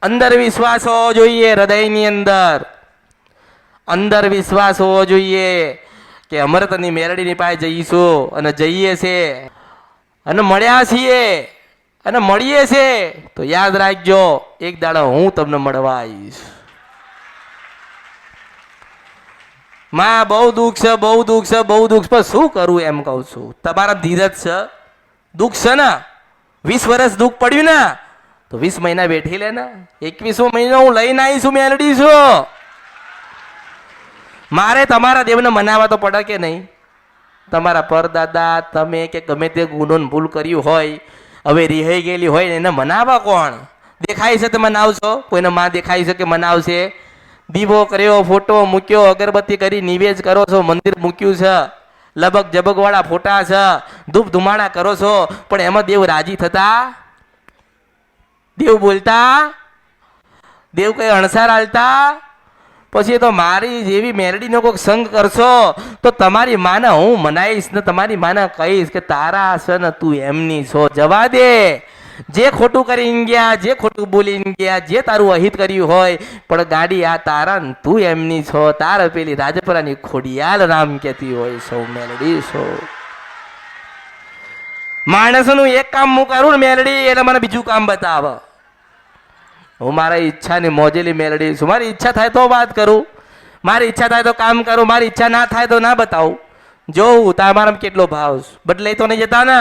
અંદર વિશ્વાસ હોવો જોઈએ, હૃદયની અંદર વિશ્વાસ હોવો જોઈએ કે અમૃતની મેરડીની પાસે જઈશું અને જઈએ છે અને મળ્યા છીએ અને મળીએ છે તો યાદ રાખજો એક દાડો હું તમને મળવા આવીશ. માં બહુ દુઃખ છે, બહુ દુઃખ છે, બહુ દુઃખ, પણ શું કરું એમ કહું છું. તમારા ધીરજ છે, દુઃખ છે ને, 20 વર્ષ દુઃખ પડ્યું ને તો 20 મહિના બેઠી લે ને, 21મો મહિનો હું લઈને આવીશું, મેલડી છું. મારે તમારા દેવને મનાવવા તો પડે કે નહીં? તમારા પરદાદા તમે કે ગમે તે ગુનો ભૂલ કર્યું હોય, હવે રિહાઈ ગયેલી હોય ને એને મનાવવા કોણ? દેખાય છે તો મનાવશો? કોઈને માં દેખાય છે કે મનાવશે? દીવો કર્યો, ફોટો મૂક્યો, અગરબત્તી કરી નિવેદ કરો છો, મંદિર મૂક્યું છે, લબક જબક વાળા ફોટા છે, ધૂપ ધુમાડા કરો છો, પણ એમાં દેવ રાજી થતા? દેવ બોલતા? દેવ કઈ અણસાર હાલતા? પછી તો મારી જેવી મેરડીનો કોઈક સંગ કરશો તો તમારી માને હું મનાઈશ ને તમારી માને કહીશ કે તારા છે ને તું એમની છો, જવા દે. જે ખોટું કરીને ગયા, જે ખોટું બોલીને ગયા, જે તારું અહિત કર્યું હોય, પણ ગાડી આ તારા ને તું એમની છો. તારે પેલી રાજપરાની ખોડિયાલ રામ કહેતી હોય સૌ મેલડી છો. માણસનું એક કામ હું કરું ને મેલડી એટલે મને બીજું કામ બતાવે. હું મારા ઈચ્છાની મોજેલી મેલડી છું. મારી ઈચ્છા થાય તો વાત કરું, મારી ઈચ્છા થાય તો કામ કરું, મારી ઈચ્છા ના થાય તો ના બતાવું. જોઉં તમારામાં કેટલો ભાવ, બદલાઈ તો નહીં જતા ને.